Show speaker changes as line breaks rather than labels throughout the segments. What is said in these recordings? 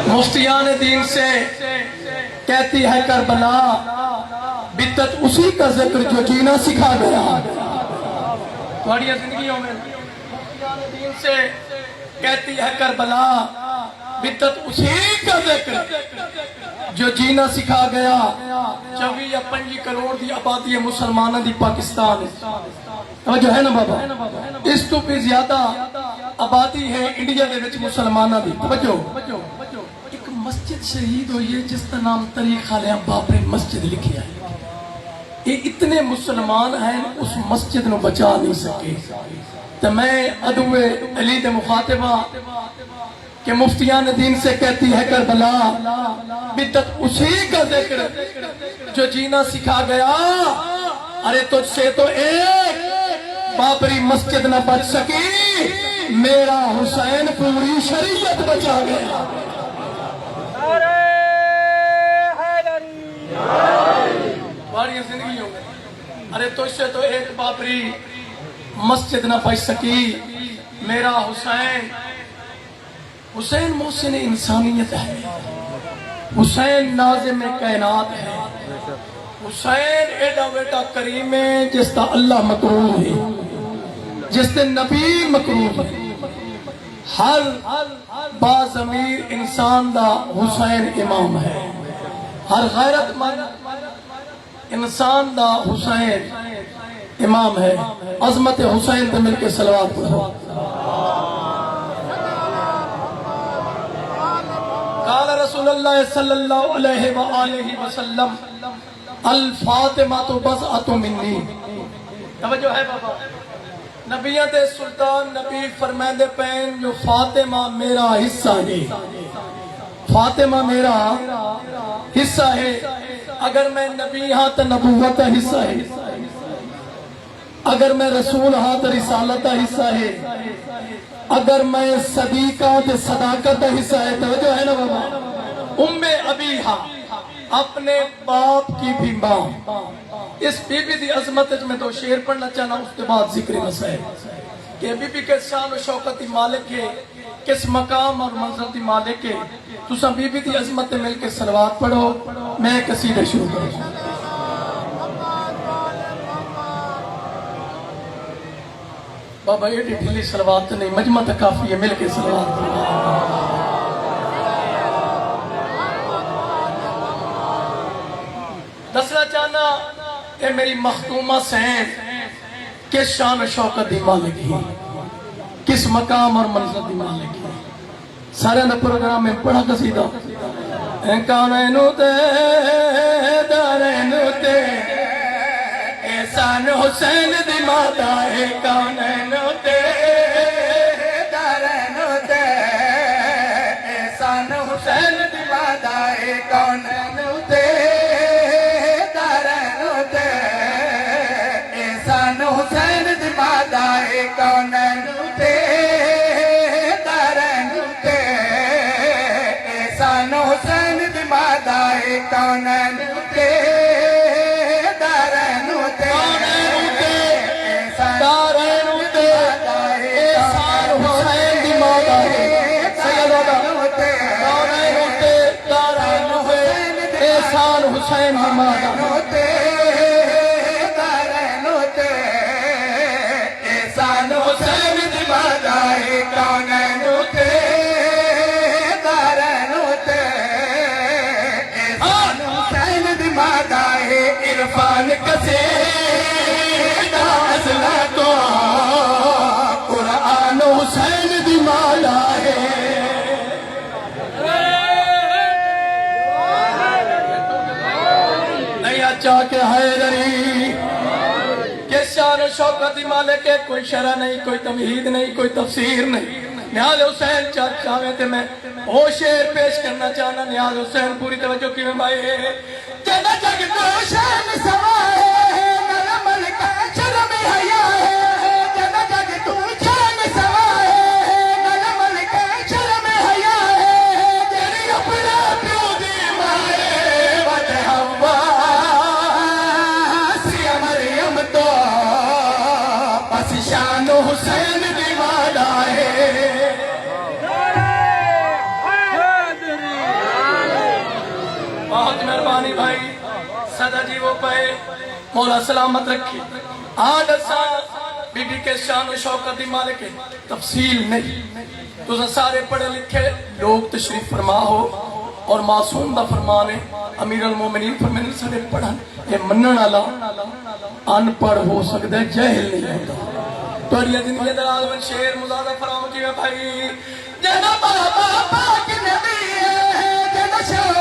مفتیان دین سے کہتی ہے کربلا، بدت اسی کا ذکر جو جینا سکھا گیا۔ تھوڑی زندگیوں میں مفتیان دین سے کہتی ہے کربلا، بدت اسی کا ذکر جو جینا سکھا گیا۔ 24 یا 25 کروڑ دی آبادی ہے مسلمانوں دی پاکستان جو ہے نا بابا، اس تو بھی زیادہ آبادی ہے انڈیا دے وچ مسلمانوں دی۔ توجہ، ایک مسجد شہید ہوئی ہے جس کا نام طریق خالیہ بابری مسجد لکھی ہے۔ یہ اتنے مسلمان ہیں اس مسجد نو بچا نہیں سکے۔ تو میں عدو علی دے مخاطبہ کہ مفتیان دین سے کہتی ہے کربلا، بدت اسی کا ذکر جو جینا سکھا گیا۔ ارے تجھ سے تو ایک بابری مسجد نہ بچ سکی، میرا حسین پوری شریعت بچا گیا۔ بڑی زندگیوں میں ارے تجھ سے تو ایک بابری مسجد نہ بچ سکی، میرا حسین محسن انسانیت ہے، حسین ناظم کائنات ہے، حسین ایڈا بیٹا کریم ہے جس کا اللہ مکروہ ہے، جس نے نبی مکروہ ہے۔ ہر باضمیر انسان دا حسین امام ہے، ہر غیرت مند انسان دا حسین امام ہے۔ عظمت حسین پہ مل کے صلوات پڑھو۔ قال رسول اللہ صلی اللہ علیہ وآلہ وسلم الفاطمہ بضعۃ منی۔ توجہ ہے بابا، نبیت سلطان نبی فرمائے پین جو فاطمہ میرا حصہ ہے، فاطمہ میرا حصہ ہے۔ اگر میں نبی ہاں تو نبوت حصہ ہے، اگر میں رسول ہاں تو رسالت حصہ ہے، اگر میں صدیقہ تو صداقت حصہ ہے۔ توجہ ہے نا بابا، ام ابیہا اپنے باپ کی بھی ماں۔ اس بی بی دی عظمت میں تو شعر پڑھنا چاہنا، اس کے بعد ذکر مسائل کہ بی بی کے شان و شوکت دی مالک ہے، کس مقام اور منظر دی مالک ہے۔ تساں بی بی دی عظمت مل کے صلوات پڑھو، میں قصیدہ شروع کروں۔ بابا یہ ڈھیلی صلوات نہیں، مجمع تک کافی ہے، مل کے صلوات پڑھو۔ دسنا چاہنا کہ میری مختومہ سین کس شان و شوکت دی مالک ہے، کس مقام اور منظر دی مالک ہے۔ سارے نے پروگرام میں پڑھا قصیدہ کانینو تے دارینو تے احسان حسین دی مادا ہے، کانینو تے دارینو تے احسان حسین دی مادا ہے، کانینو تے دارینو تے احسان حسین دی مادا ہے، کانینو تے دارینو تے احسان حسین دی مادا ہے، کانینو تے دارینو تے دارینو تے احسان حسین دی مادا ہے، دارینو تے دارینو تے احسان حسین دی مادا ہے، دارینو تے احسان حسین دی مادا ہے، کانینو تے دارینو تے احسان حسین دی مادا ہے، عرفان کسے ازلا تو قرآن حسین دی مادا ہے۔ نیا چاہ کے حیدری کہ شان و شوکت دی مالک ہے، کوئی شرح نہیں، کوئی تمہید نہیں، کوئی تفسیر نہیں۔ نیاز حسین چاہویں تے میں وہ شعر پیش کرنا چاہنا۔ نیاز حسین پوری توجہ کی میں بھائی ہے جنہ جگ تو شان سوائے نر ملک شرم حیا ہے، جنہ جگ تو شان سوائے نر ملک شرم حیا ہے، جڑی اپنا پیو دی مائے وت ہوا سی مریم تو پس شان حسین دی مادا ہے۔ مہربانی بھائی صدا جی وہ پہ مولا سلامت رکھے آج اساں بی بی کے شان و شوکت دی مالک تفصیل نہیں تو سارے پڑھے لکھے لوگ تشریف فرما ہو اور معصوم دا فرمانے امیر المومنین فرمانے سارے پڑھن یہ منن والا ان پڑھ ہو سکتا ہے جاہل نہیں ہوتا تو یہ زندگی دراز من شیر مزادہ فرام کی میں بھائی جنا بابا پاک نبی ہے جنا شیر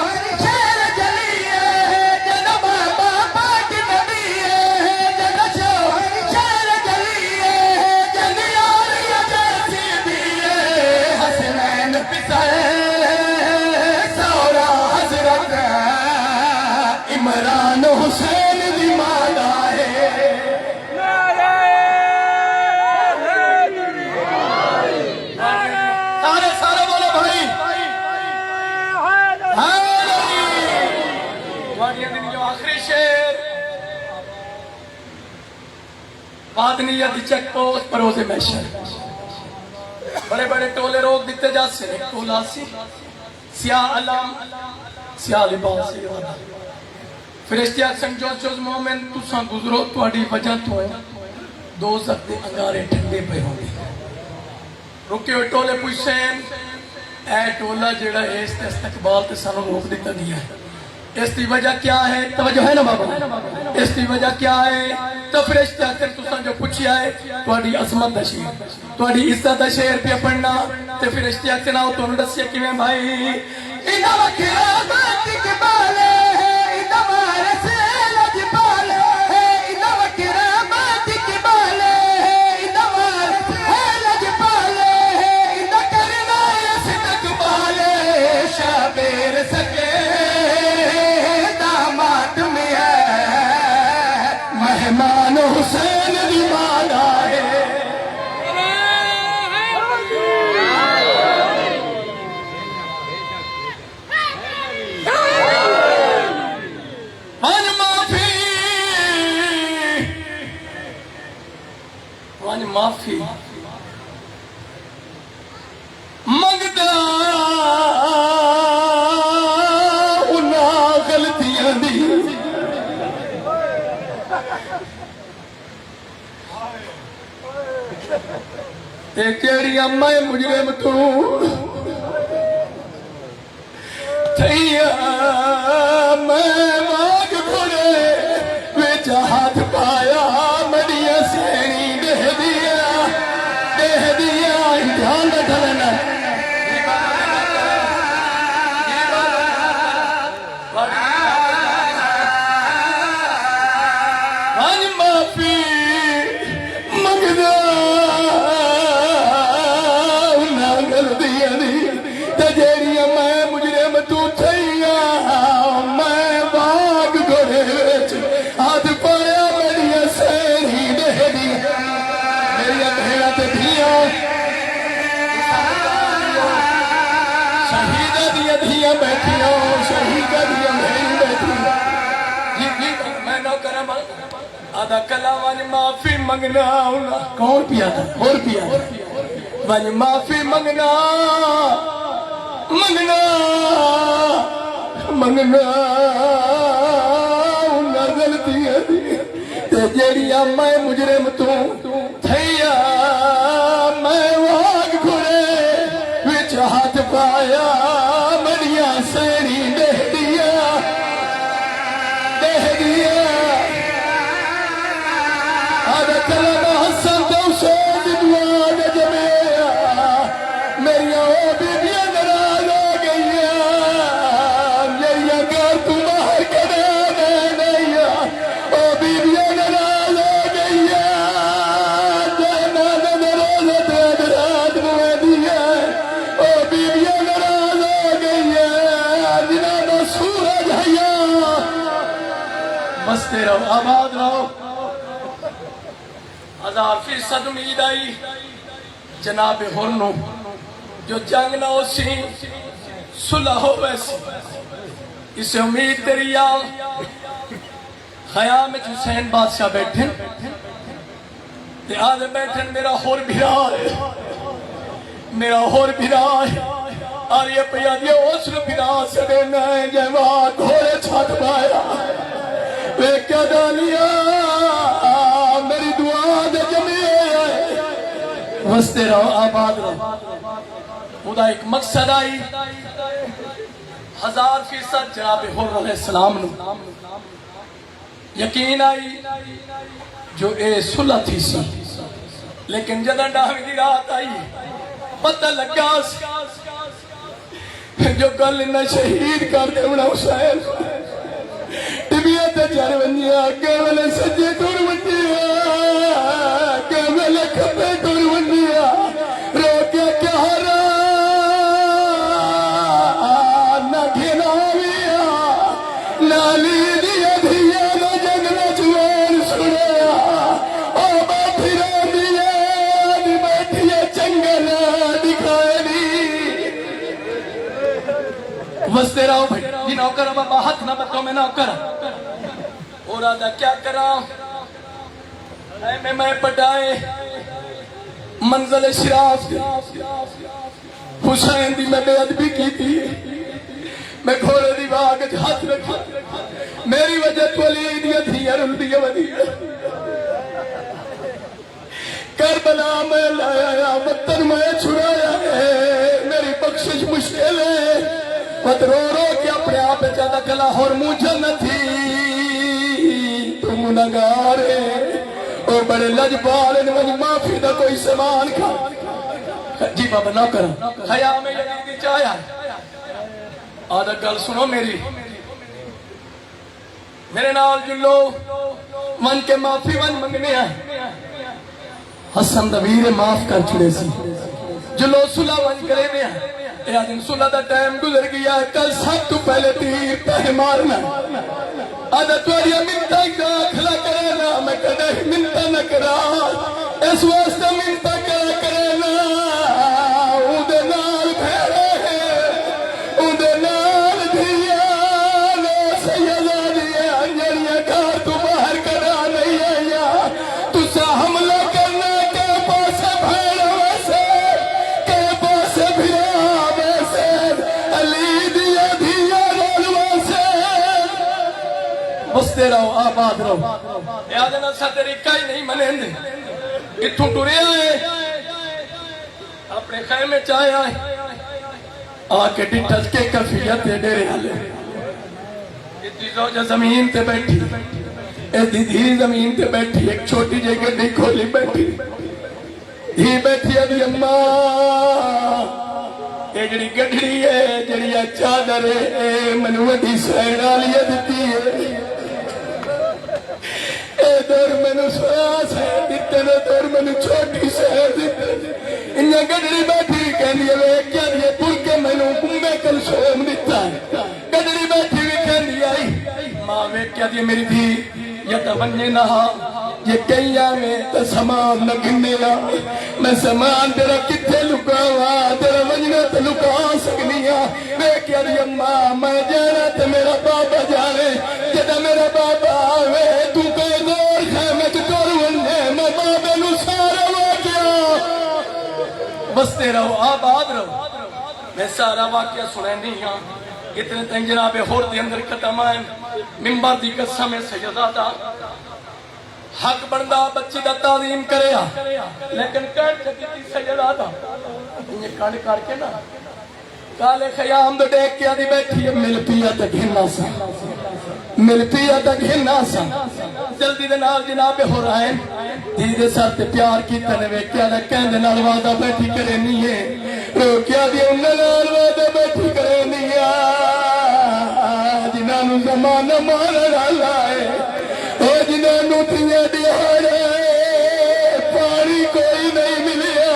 جلی ہے جنا بابا پاک نبی ہے جنا شیر جلی ہے جنی آریا جیسی بھی ہے حسنین پسائے سورا حضرت عمران حسین دی مالا ہے سارے بولو بھائی وادیاں دن جو آخری شیر وادنیت چیک پوسٹ پروزے محشر بڑے بڑے ٹولے روک دیتے جا سے ایک ٹولا سی سیاہ علم سیاہ لباس سی فرشتے اکسن جوز مومن تساں گزرو تواڈی وجہ تو ہے دوزخ دے انگارے ٹھنڈے پہ ہوں گے رکے ہوئے ٹولے پوچھیں اے ٹولا جڑا ہے اس استقبال تے سانو روک دیتا گیا ہے اس کی وجہ کیا ہے توجہ ہے نا بابا اس کی وجہ کیا ہے تو فرشتے اکسن تساں جو پوچھیا ہے تواڈی عظمت دا شیر تواڈی عزت دا شیر پہ پڑھنا تے فرشتے اکسن آؤ تو دسیا کیویں بھائی انہاں وکھرا بات اقبال مہمان حسین دی مالا ہے وان معافی منگدا انہاں غلطیاں دی ایک جیڑی اماں مجرم تو تھیا میں ماگ کھڑے وچ ہاتھ پایا مڑیا سینی دہ دیا دھیان ڈھلنا معافی منگدا آدھا کلام وانی معافی منگنا کون پیا تھا اور پیا وانی معافی منگنا منگنا منگنا انہاں غلطیاں دی تے جیڑی میں مجرم تو تھیا میں واگ کھڑے وچ ہاتھ پایا مڑیا سینی دہ دیا کلام حسن تو شہد دعا نے جمعیا میریاں او بیبیاں ناراض ہو گئیاں میریاں گھر تو باہر کھڑے نہیں او بیبیاں ناراض ہو گئیاں جانا روزہ تے رات میں دیا او بیبیاں ناراض ہو گئیاں جنہاں دا سورج حیا بستے رہو آباد رہو 1000% امید آئی جناب ہرنو جو جنگ نہ ہو سی صلح ہو ویسی اسے امید تیری آل خیام میں حسین بادشاہ بیٹھن تے آدھے بیٹھن میرا ہور بھرا ہے میرا ہور بھرا ہے اور یہ پیا دیا اس نے بنا سکے نئے جیوان گھوڑے چھت پایا وے کیا دالیا میری دعا دے جمعے وستے رہو آباد رہو خدا ایک مقصد آئی 1000% جناب حر علیہ السلام نو یقین آئی جو اے صلح تھی سی لیکن جدہ ڈاوی دی رات آئی پتہ لگا جو کل انہا شہید کر دے انہا حسین طبیعت چار بنیا کیولے سجے دور بنیا کیولے کھپے دور بنیا روکیا کیا ہرا نہ گھناویا نالی دیا دیا نہ جنگل جوان سنیا او بیٹھی رو دیا دی بیٹھی چنگل دکھائنی وستے رہو بھائی یہ نوکر بابا ہاتھ نہ بتو میں نوکر اور آدھا کیا کرا میں پٹائے منزل شراف حسین دی میں بے ادبی کی تھی میں گھوڑے دی باغ ہاتھ رکھا میری وجہ تولی دیا تھی ارم دیا ودیا کربلا میں لایا وطن میں چھڑایا ہے میری بخشش مشکل ہے پت رو رو کے اپنے آپ چاہتا کلا اور مجھے نہ تھی تم نگارے اور بڑے لجبال نے مجھے معافی دا کوئی سامان کھا جی بابا نہ کرا خیام میں یزیدی چاہیا آدھا گل سنو میری میرے نال جلو من کے معافی من منگنے آئے حسن دویر معاف کر چھڑے سی جلو صلح ون کرے دیا یا دن صلح دا ٹائم گزر گیا کل سب تو پہلے تیر پہ مارنا آدھا توڑیا منتا کھلا کرے نا میں کدھے منتا نہ کرا اس واسطہ منتا کرے نا اودے نال بھیڑے ہیں اودے نال دھیا لو سیدہ دیا انجلیاں گھر تو باہر کرا نہیں ہے یا تو سا حملہ کرنا کے پاس بھیڑ ویسے کے پاس بھیڑا ویسے علی دیا دیا رول ویسے بستے رہو آباد رہو یادنا سا طریقہ ہی نہیں منیں دے اتھوں ٹورے آئے اپنے خیمے چاہے آئے آکے ڈٹھس کے کفیت دے ڈیرے آلے اتنی زوجہ زمین تے بیٹھی اتنی دھی زمین تے بیٹھی ایک چھوٹی جے گڑی کھولی بیٹھی ہی بیٹھی ابھی امماں اے جڑی گڑی ہے جڑی چادر ہے منوٹی سہنا لیا دیتی ہے اے دور منو سواس ہے دیتے نے دور منو چھوٹی سے دیتے انہا گڑی بیٹھی کہنی ہے کیا دیئے پور کے منو کمبے کل سوم دیتا ہے گڑی بیٹھی بھی کہنی آئی ماں میں کیا دیئے میری بھی یہ تونی نہا یہ کئی آمیں تو سامان نہ گھنے لا میں سامان تیرا کتے لکاوا تیرا وجنہ تو لکا سکنیا میں کیا دیئے ماں میں جانا تو میرا بابا جانے جدہ میرا بابا آوے تو کئی دور خیمت کروانے میں بابے نو سارا واقعہ بستے رہو آباد رہو میں سارا واقعہ سنے نہیں ہاں اتنے تنگ جناب حر دے اندر ختم آئے ممبر دی قسم سیدادہ حق بندہ بچی دا تعلیم کرے لیکن کٹ چکی سیدادہ یہ کڑ کر کے نا کالے خیام دو ڈیک کیا دی بیٹھی ہے مل پیا تا گھننا سا مل پیا تا گھننا سا جلدی دے نال جناب حر آئے دیدے ساتھ تے پیار کی تنوے کیا دا کہندے نال وعدہ بیٹھی کرے نہیں ہے رو کیا دی انہا نال وعدہ بیٹھی کرے نہیں ہے جنہاں زمانہ مارا ڈالا ہے او جنہاں تیاں دیہارے پانی کوئی نہیں ملیا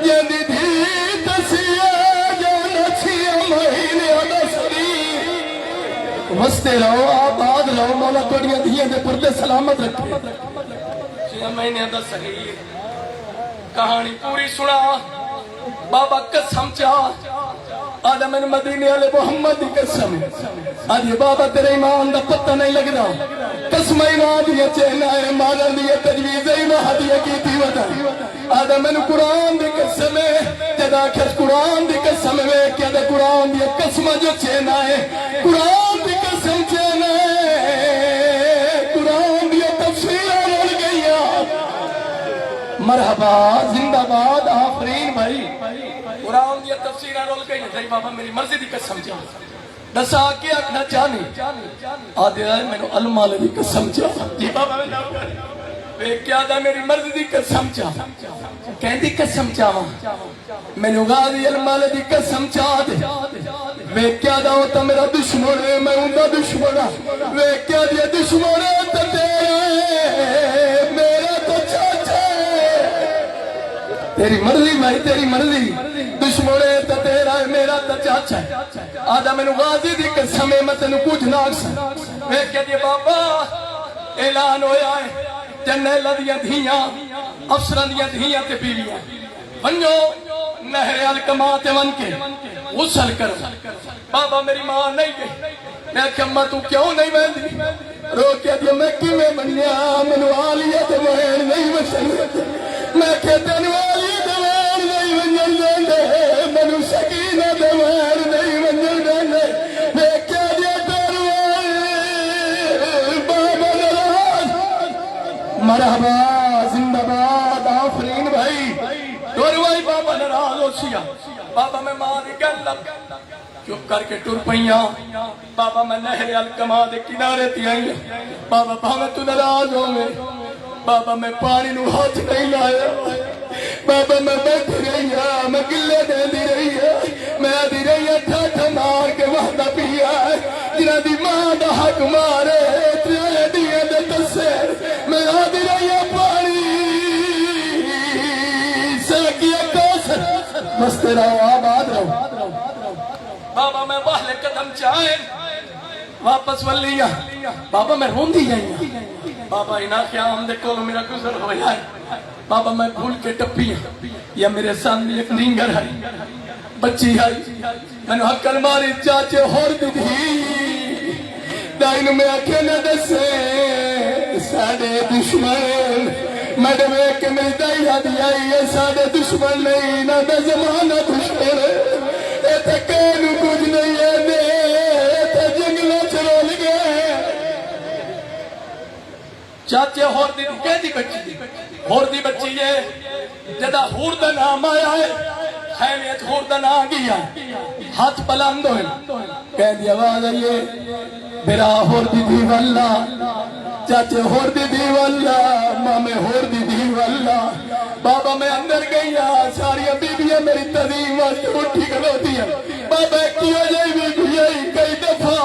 جندی دھی تسیا جو نچیا مہینے نسری وستے رہو آباد رہو مولا توڑیاں دھیاں دے پردے سلامت رکھے 6 مہینے دا صحیح کہانی پوری سنا بابا قسم چاہ آدھا میں مدینے والے محمد کی قسم آدھی بابا تیرے ایمان دا پتہ نہیں لگدا قسم ایمان دیا چہنا ہے مادر دیا تجویز ایمان دیا کی تھی وطا آدھا میں قرآن دی قسم ہے جدا کھر قرآن دی قسم ہے کیا دا قرآن دیا قسم جو چہنا ہے قرآن دی قسم چہنا ہے قرآن دیا تفسیر رول گئی مرحبا زندہ باد آفرین بھائی قرآن دیا تفسیرہ رول گئی ہے بابا میری مرضی دی قسم چاہ دسا کے اکھنا چاہنی آدھے آئے میں نے علمال دی قسم چاہ جی بابا میں نام کر وے کیا دا میری مرضی دی قسم چاہ کہیں دی قسم چاہ میں نے غازی علمال دی قسم چاہ دے وے کیا دا ہوتا میرا دشمن ہے میں ان دا دشمن ہے وے کیا دیا دشمن ہے تا تیرا ہے میرا تو چاچا ہے تیری مرضی بھائی تیری مرضی دشمنے تا تیرا ہے میرا تا چاچا ہے آدھا میں نے غازی دی قسم ہے میں تینو کچھ ناک سا میں کہہ دیا بابا اعلان ہویا ہے جنہ لدیاں دھیاں افسران دیاں دھیاں تے بیویاں بنجو نہر الکمات ون کے غسل کرو بابا میری ماں نہیں گئی میں کہ اممہ تو کیوں نہیں بہن دی رو کہہ دیا میں کیویں بنیا منو آلیہ دے بہن نہیں بسن میں کہتے نو آلیہ دے بہن نہیں بنجل دے منو سکینہ دے بہن نہیں بنجل دے میں کہہ دیا بابا نراز مرحبا زندہ باد آفرین بھائی دوروائی بابا نراز ہو سیا بابا میں ماری گل لگ چپ کر کے ٹر پئیاں بابا میں نہر الکما دے کنارے تھی آئی بابا بھاوے تو نراز ہو میں بابا میں پانی نو ہاتھ نہیں لایا بابا میں بیٹھ رہی ہے میں گلے دے دی رہی ہے میں دی رہی ہے ٹھاٹھا مار کے وحدہ پیا ہے جنہ دی ماں دا حق مارے تریلے دیئے دے تصیر میں دی رہی ہے پانی ساکیہ کوسر بس تیرا آباد رہو بابا میں باہلے قدم چاہیں واپس واللیا بابا میں رون دی جائیں بابا اینا قیام دے کولو میرا گزر ہو جائے بابا میں بھول کے ٹپی یا میرے سامنے ایک نینگر ہے بچی ہے میں نے حقل ماری چاچے ہور دی دی دائنو میں اکیلے دسے ساڑے دشمن میں ڈوے کہ میری دائیہ دی آئی ہے ساڑے دشمن نہیں نہ دے زمانہ دشمن اے تکینو کچھ نہیں ہے دے تے جنگلہ چرول گئے چاچے ہور دی کہہ دی بچی ہور دی بچی ہے جدہ ہور دا نام آیا ہے خیمیت ہور دا نام گیا ہاتھ بلند ہوئے کہہ دی آواز آئیے میرا ہور دی دی واللہ چاچے ہور دی دی واللہ مامے ہور دی دی واللہ بابا میں اندر گیا ساری بیبیاں میری تذیم واسطے اٹھی کھلوتی ہیں بابا کی ہو جائے بیبی آئی کئی دفعہ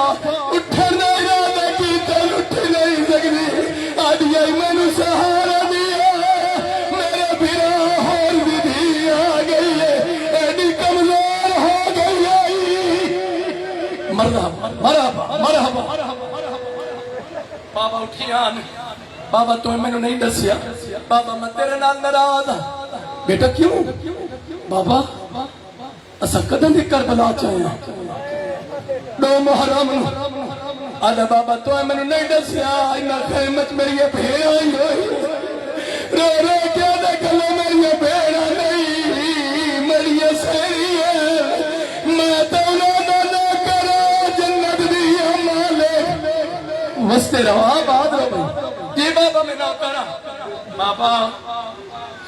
اٹھنا ارادہ کی تل اٹھ نہیں سکتی آدھی آئی میں نے سہارا دیا میرے بھرا ہور بھی دی آ گئی ہے ایڈی کمزور ہو گئی آئی مرحبا مرحبا مرحبا بابا اٹھیان بابا تو میں نے نہیں دسیا بابا میں تیرے نال ناراض بیٹا کیوں بابا اسا قدم دی کربلا چاہیے دو محرم آدھا بابا تو میں نے نہیں دسیا اینا خیمت میری بھیڑ آئی ہوئی رو رو کیا دیکھلو میری بھیڑا نہیں میری سہری ہے میں تو نہ کرو جنت دیا مالک وستے رہا بات رو بھائی جی بابا میں نہ کرا بابا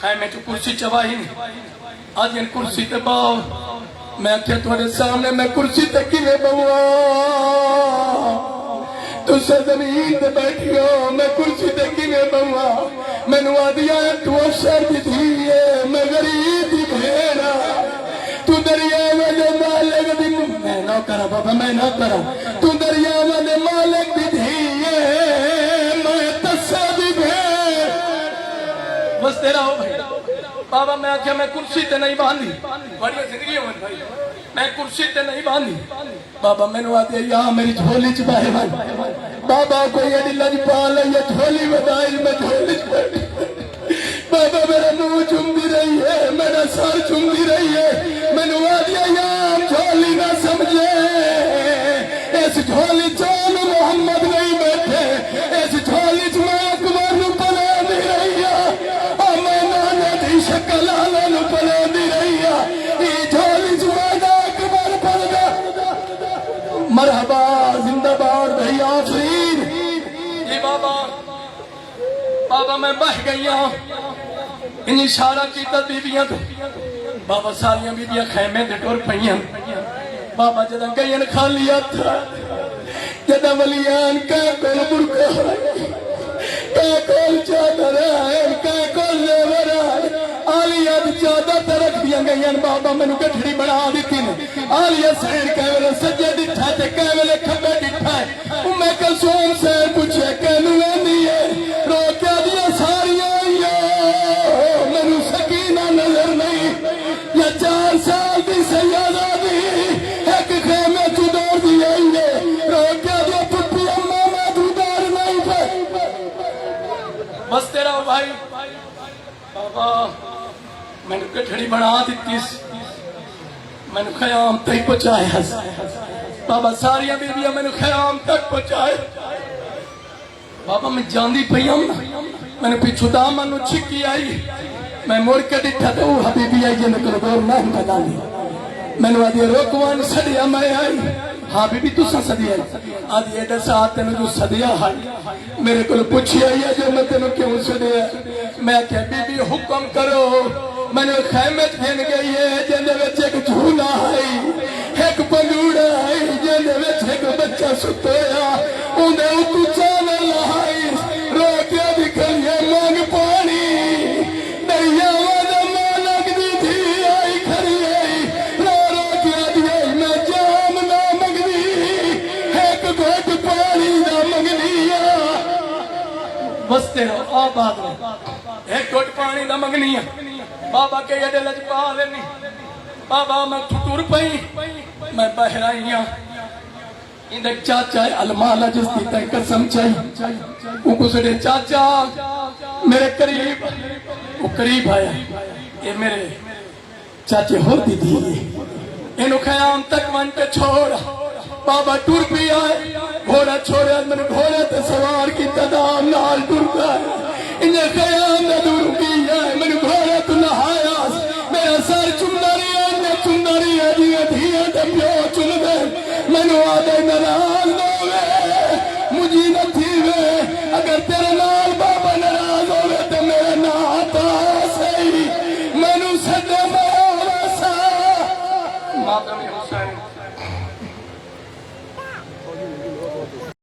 خیمے تو کرسی چواہی نہیں آج ان کرسی تے باؤ میں کیا تمہارے سامنے میں کرسی تے کیویں بہوا تو سے زمین تے بیٹھی ہو میں کرسی تے کیویں بہوا میں نو آدیا تو افسر دی تھی میں غریب دی بھیڑا تو دریا والے مالک دی میں نہ کرا بابا میں نہ کرا تو دریا والے مالک دی تھی میں تسا دی بھیڑ بس تیرا ہو بھائی بابا میں آکھیا میں کرسی تے نہیں باندھی بڑی زندگی ہوئے بھائی میں کرسی تے نہیں باندھی بابا میں نو آدھیا یا میری جھولی چ باہے بھائی بابا کوئی ایڈی لج پال ہے یا جھولی بدائی میں جھولی چ بیٹھی بابا میرا منہ چومتی رہی ہے، میرا سر چومتی رہی ہے، مینوں آدیا یار جھولی نہ سمجھے، اس جھولی چال محمد نہیں بیٹھے، اس جھولی چ میں اکبر نو پلے دی رہی ہے، میں نانے دی شکل والے نو پلے دی رہی ہے، یہ جھولی چ میں اکبر پل گیا۔ مرحبا زندہ باد بھائی آفرین۔ جی بابا میں بہ گئی ہوں، ان اشارہ کیتا بیبیاں تو بابا سالیاں بیبیاں خیمے دے ٹور پئیاں، بابا جدہ گئین خالی تھا، جدہ ولیان کہہ کول برکا کہہ کول چادر ہے، کہہ کول زیور ہے، آلیہ دی چادر رکھ دیا گئین، بابا میں نو گٹھڑی بنا دیتی نے، آلیہ سین کہہ ویلے سجے ڈٹھا تے کہہ ویلے کھبے ڈٹھا ہے، میں کلثوم سین پوچھے کہ نو ایندی ہے، رو کیا دیا ساریاں میں نو سکینہ نظر نہیں، یا 4 سال دی سیادہ دی ایک خیمے تو دور دی آئی ہے، رو کیا دیا پپی اممہ میں تو دور نہیں پہ۔ بس تیرا بھائی بابا میں نے کٹھڑی بنا دیتی، میں نے خیام تک پہنچایا، بابا ساریاں بیبیاں میں نے خیام تک پہنچایا، بابا میں جاندی پہیاں میں نے پیچھو دامن نو چھکی آئی، میں مڑ کے ڈٹھا تو وہ حبیبی آئی جنہیں کلو دور نہیں بنا لی، میں نے آدھی روکوان سڑیا میں آئی، ہاں بی بی تو سا صدی آئی، آدھی ایڈر ساتھ تینو جو صدیہ آئی، میرے کل پوچھی آئی ہے جو میں تینو کیوں صدیہ، میں کہا بی بی حکم کرو، میں نے خیمت گھن گئی ہے جنہیں وچ ایک جھولا آئی، ایک پنگوڑا آئی جنہیں وچ ایک بچہ ستویا، انہیں اتو چانا لائی، رو کیا دکھلیے مانگ پانی، دریا والا مانگ دی تھی آئی کھری آئی، رو کیا دیئی میں جام نہ مگنی، ایک گھٹ پانی نہ مگنی، بس تیرا آباد رہے، ایک گھٹ پانی نہ مگنی، بابا کے یہ دلج پا لینی، بابا میں ٹھٹور پئی، میں بہرائی ہوں، اندھے چاچا المالا جس کی تک قسم چاہی، وہ گزرے چاچا میرے قریب، وہ قریب آیا، یہ میرے چاچے ہو دی دی، انہوں خیام تک من پہ چھوڑا، بابا ٹور بھی آئے، گھوڑا چھوڑا، میں نے گھوڑا تے سوار کی تدام نال ٹور گئے، انہیں خیام نہ دور کی آئے، میں نے گھوڑا تو نہایا، میرا سر چندری ہے، انہیں چندری ہے، جیوے دھیے تے پیو چند دے، میں نے آدھے نرا